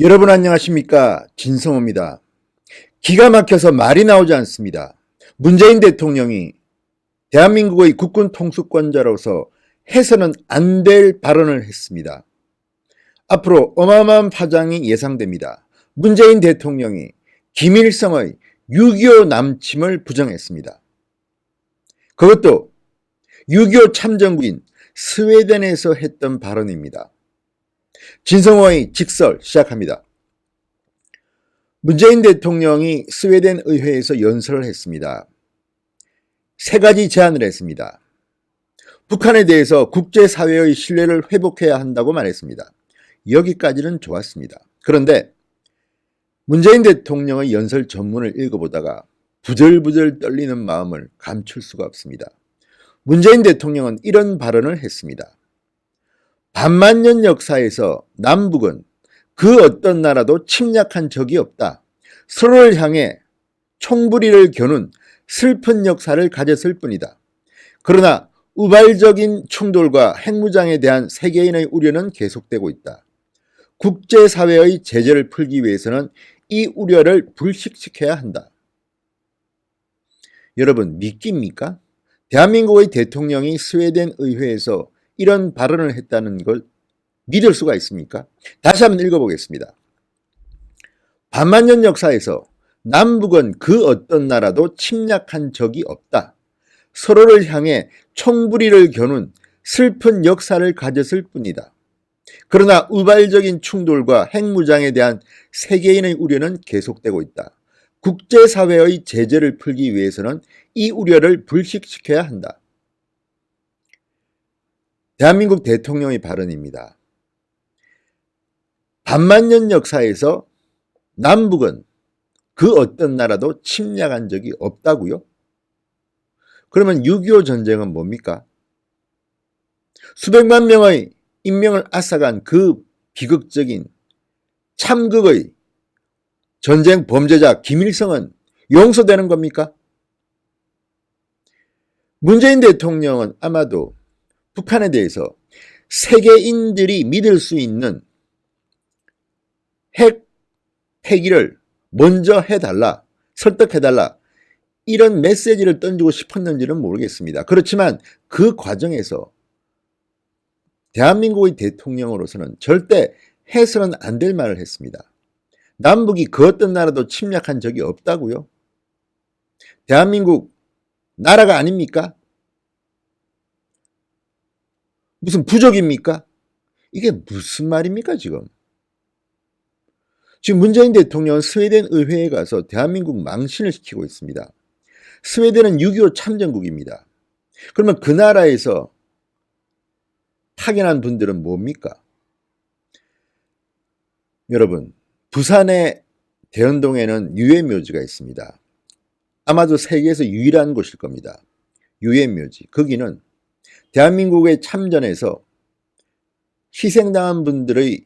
여러분 안녕하십니까? 진성호입니다. 기가 막혀서 말이 나오지 않습니다. 문재인 대통령이 대한민국의 국군 통수권자로서 해서는 안 될 발언을 했습니다. 앞으로 어마어마한 파장이 예상됩니다. 문재인 대통령이 김일성의 6.25 남침을 부정했습니다. 그것도 6.25 참전국인 스웨덴에서 했던 발언입니다. 진성호의 직설 시작합니다. 문재인 대통령이 스웨덴 의회에서 연설을 했습니다. 세 가지 제안을 했습니다. 북한에 대해서 국제사회의 신뢰를 회복해야 한다고 말했습니다. 여기까지는 좋았습니다. 그런데 문재인 대통령의 연설 전문을 읽어보다가 부들부들 떨리는 마음을 감출 수가 없습니다. 문재인 대통령은 이런 발언을 했습니다. 반만년 역사에서 남북은 그 어떤 나라도 침략한 적이 없다. 서로를 향해 총부리를 겨눈 슬픈 역사를 가졌을 뿐이다. 그러나 우발적인 충돌과 핵무장에 대한 세계인의 우려는 계속되고 있다. 국제사회의 제재를 풀기 위해서는 이 우려를 불식시켜야 한다. 여러분 믿깁니까? 대한민국의 대통령이 스웨덴 의회에서 이런 발언을 했다는 걸 믿을 수가 있습니까? 다시 한번 읽어보겠습니다. 반만년 역사에서 남북은 그 어떤 나라도 침략한 적이 없다. 서로를 향해 총부리를 겨눈 슬픈 역사를 가졌을 뿐이다. 그러나 우발적인 충돌과 핵무장에 대한 세계인의 우려는 계속되고 있다. 국제사회의 제재를 풀기 위해서는 이 우려를 불식시켜야 한다. 대한민국 대통령의 발언입니다. 반만년 역사에서 남북은 그 어떤 나라도 침략한 적이 없다고요? 그러면 6.25 전쟁은 뭡니까? 수백만 명의 인명을 앗아간 그 비극적인 참극의 전쟁 범죄자 김일성은 용서되는 겁니까? 문재인 대통령은 아마도 북한에 대해서 세계인들이 믿을 수 있는 핵 폐기를 먼저 해달라, 설득해달라 이런 메시지를 던지고 싶었는지는 모르겠습니다. 그렇지만 그 과정에서 대한민국의 대통령으로서는 절대 해서는 안 될 말을 했습니다. 남북이 그 어떤 나라도 침략한 적이 없다고요? 대한민국 나라가 아닙니까? 무슨 부족입니까? 이게 무슨 말입니까 지금? 지금 문재인 대통령은 스웨덴 의회에 가서 대한민국 망신을 시키고 있습니다. 스웨덴은 6.25 참전국입니다. 그러면 그 나라에서 파견한 분들은 뭡니까? 여러분, 부산의 대연동에는 유해묘지가 있습니다. 아마도 세계에서 유일한 곳일 겁니다. 유해묘지. 거기는 대한민국의 참전에서 희생당한 분들의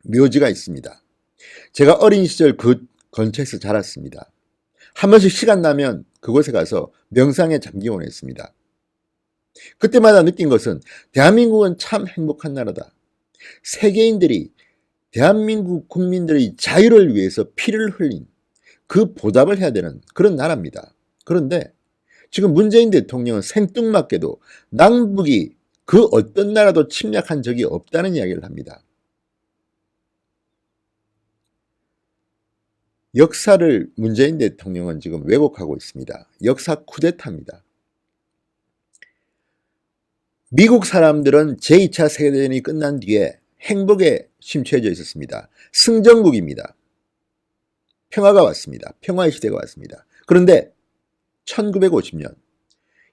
묘지가 있습니다. 제가 어린 시절 그 근처에서 자랐습니다. 한 번씩 시간 나면 그곳에 가서 명상에 잠기곤 했습니다. 그때마다 느낀 것은 대한민국은 참 행복한 나라다. 세계인들이 대한민국 국민들의 자유를 위해서 피를 흘린 그 보답을 해야 되는 그런 나라입니다. 그런데 지금 문재인 대통령은 생뚱맞게도 남북이 그 어떤 나라도 침략한 적이 없다는 이야기를 합니다. 역사를 문재인 대통령은 지금 왜곡하고 있습니다. 역사 쿠데타입니다. 미국 사람들은 제2차 세계대전이 끝난 뒤에 행복에 심취해져 있었습니다. 승전국입니다. 평화가 왔습니다. 평화의 시대가 왔습니다. 그런데 1950년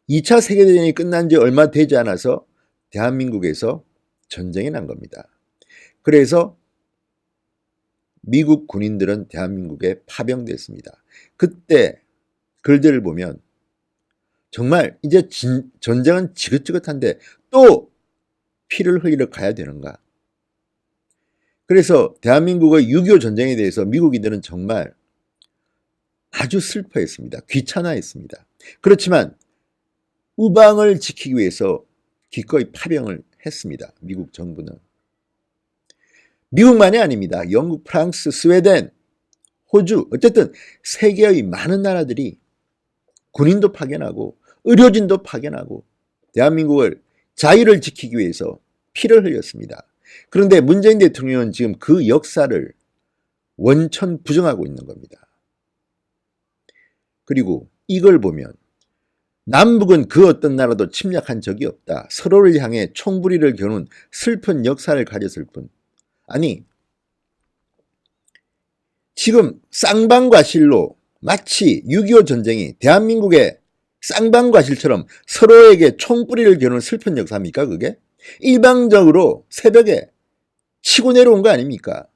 2차 세계대전이 끝난 지 얼마 되지 않아서 대한민국에서 전쟁이 난 겁니다. 그래서 미국 군인들은 대한민국에 파병됐습니다. 그때 글들을 보면 정말 이제 전쟁은 지긋지긋한데 또 피를 흘리러 가야 되는가? 그래서 대한민국의 6.25 전쟁에 대해서 미국인들은 정말 아주 슬퍼했습니다. 귀찮아했습니다. 그렇지만 우방을 지키기 위해서 기꺼이 파병을 했습니다. 미국 정부는. 미국만이 아닙니다. 영국, 프랑스, 스웨덴, 호주, 어쨌든 세계의 많은 나라들이 군인도 파견하고 의료진도 파견하고 대한민국을 자유를 지키기 위해서 피를 흘렸습니다. 그런데 문재인 대통령은 지금 그 역사를 원천 부정하고 있는 겁니다. 그리고 이걸 보면 남북은 그 어떤 나라도 침략한 적이 없다. 서로를 향해 총부리를 겨눈 슬픈 역사를 가졌을 뿐. 아니, 지금 쌍방과실로 마치 6.25 전쟁이 대한민국의 쌍방과실처럼 서로에게 총부리를 겨눈 슬픈 역사입니까 그게? 일방적으로 새벽에 치고 내려온 거 아닙니까?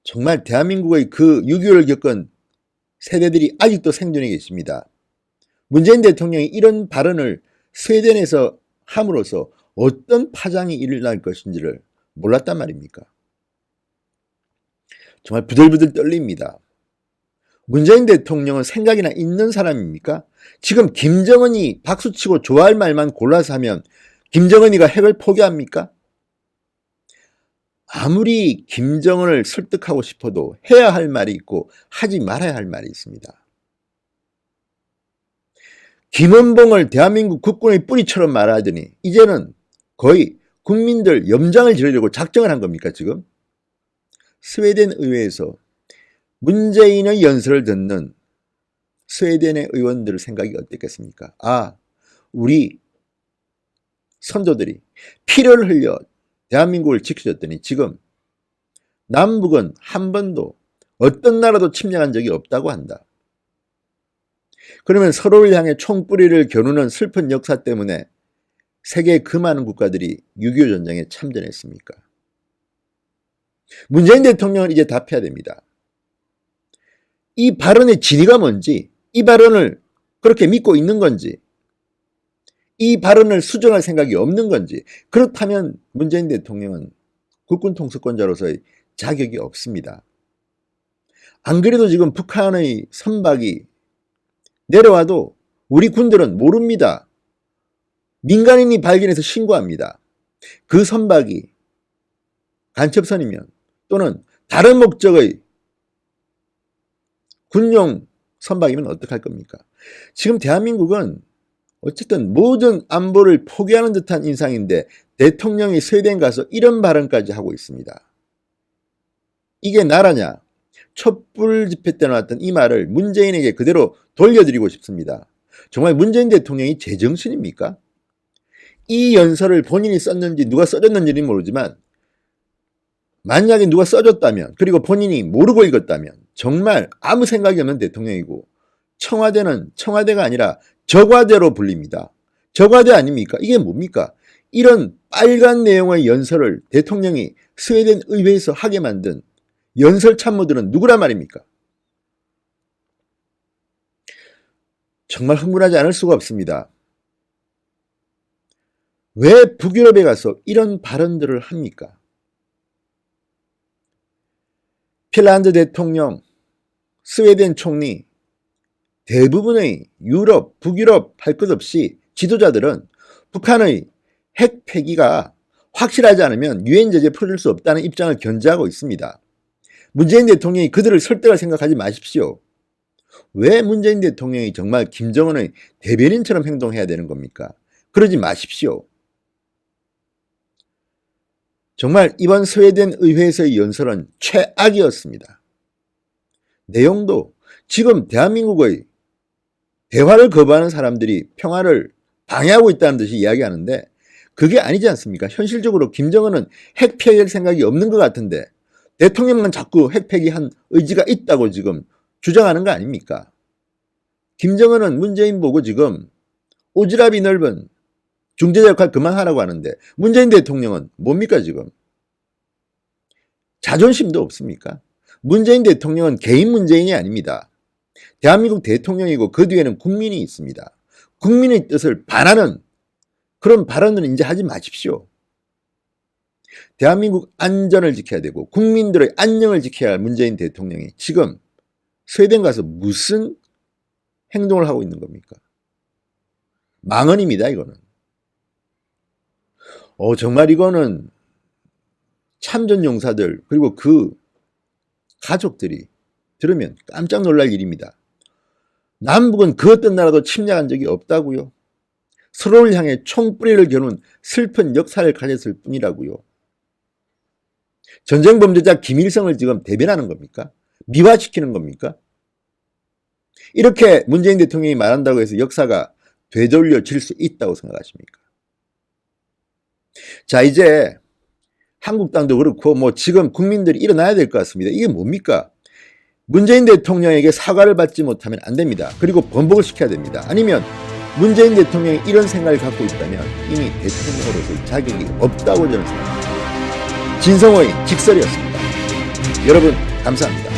정말 대한민국의 그 6.25를 겪은 세대들이 아직도 생존해 계십니다. 문재인 대통령이 이런 발언을 스웨덴에서 함으로써 어떤 파장이 일어날 것인지를 몰랐단 말입니까? 정말 부들부들 떨립니다. 문재인 대통령은 생각이나 있는 사람입니까? 지금 김정은이 박수치고 좋아할 말만 골라서 하면 김정은이가 핵을 포기합니까? 아무리 김정은을 설득하고 싶어도 해야 할 말이 있고 하지 말아야 할 말이 있습니다. 김원봉을 대한민국 국군의 뿌리처럼 말하더니 이제는 거의 국민들 염장을 지르려고 작정을 한 겁니까 지금? 스웨덴 의회에서 문재인의 연설을 듣는 스웨덴의 의원들 생각이 어땠겠습니까? 아, 우리 선조들이 피를 흘려 대한민국을 지켜줬더니 지금 남북은 한 번도 어떤 나라도 침략한 적이 없다고 한다. 그러면 서로를 향해 총뿌리를 겨누는 슬픈 역사 때문에 세계의 그 많은 국가들이 6.25 전쟁에 참전했습니까? 문재인 대통령은 이제 답해야 됩니다. 이 발언의 진위가 뭔지, 이 발언을 그렇게 믿고 있는 건지, 이 발언을 수정할 생각이 없는 건지, 그렇다면 문재인 대통령은 국군 통수권자로서의 자격이 없습니다. 안 그래도 지금 북한의 선박이 내려와도 우리 군들은 모릅니다. 민간인이 발견해서 신고합니다. 그 선박이 간첩선이면 또는 다른 목적의 군용 선박이면 어떡할 겁니까? 지금 대한민국은 어쨌든 모든 안보를 포기하는 듯한 인상인데 대통령이 스웨덴 가서 이런 발언까지 하고 있습니다. 이게 나라냐? 촛불 집회 때 나왔던 이 말을 문재인에게 그대로 돌려드리고 싶습니다. 정말 문재인 대통령이 제정신입니까? 이 연설을 본인이 썼는지 누가 써줬는지는 모르지만 만약에 누가 써줬다면 그리고 본인이 모르고 읽었다면 정말 아무 생각이 없는 대통령이고 청와대는 청와대가 아니라 적화대로 불립니다. 적화대 아닙니까? 이게 뭡니까? 이런 빨간 내용의 연설을 대통령이 스웨덴 의회에서 하게 만든 연설 참모들은 누구란 말입니까? 정말 흥분하지 않을 수가 없습니다. 왜 북유럽에 가서 이런 발언들을 합니까? 핀란드 대통령, 스웨덴 총리, 대부분의 유럽, 북유럽 할 것 없이 지도자들은 북한의 핵 폐기가 확실하지 않으면 유엔 제재 풀을 수 없다는 입장을 견지하고 있습니다. 문재인 대통령이 그들을 설득할 생각하지 마십시오. 왜 문재인 대통령이 정말 김정은의 대변인처럼 행동해야 되는 겁니까? 그러지 마십시오. 정말 이번 스웨덴 의회에서의 연설은 최악이었습니다. 내용도 지금 대한민국의 대화를 거부하는 사람들이 평화를 방해하고 있다는 듯이 이야기하는데 그게 아니지 않습니까? 현실적으로 김정은은 핵 폐기할 생각이 없는 것 같은데 대통령만 자꾸 핵 폐기한 의지가 있다고 지금 주장하는 거 아닙니까? 김정은은 문재인 보고 지금 오지랖이 넓은 중재자 역할 그만하라고 하는데 문재인 대통령은 뭡니까 지금? 자존심도 없습니까? 문재인 대통령은 개인 문재인이 아닙니다. 대한민국 대통령이고 그 뒤에는 국민이 있습니다. 국민의 뜻을 반하는 그런 발언을 이제 하지 마십시오. 대한민국 안전을 지켜야 되고 국민들의 안녕을 지켜야 할 문재인 대통령이 지금 스웨덴 가서 무슨 행동을 하고 있는 겁니까? 망언입니다 이거는. 정말 이거는 참전 용사들 그리고 그 가족들이 들으면 깜짝 놀랄 일입니다. 남북은 그 어떤 나라도 침략한 적이 없다고요. 서로를 향해 총뿌리를 겨눈 슬픈 역사를 가졌을 뿐이라고요. 전쟁 범죄자 김일성을 지금 대변하는 겁니까? 미화시키는 겁니까? 이렇게 문재인 대통령이 말한다고 해서 역사가 되돌려질 수 있다고 생각하십니까? 자, 이제 한국당도 그렇고 뭐 지금 국민들이 일어나야 될 것 같습니다. 이게 뭡니까? 문재인 대통령에게 사과를 받지 못하면 안 됩니다. 그리고 번복을 시켜야 됩니다. 아니면 문재인 대통령이 이런 생각을 갖고 있다면 이미 대통령으로서의 자격이 없다고 저는 생각합니다. 진성호의 직설이었습니다. 여러분 감사합니다.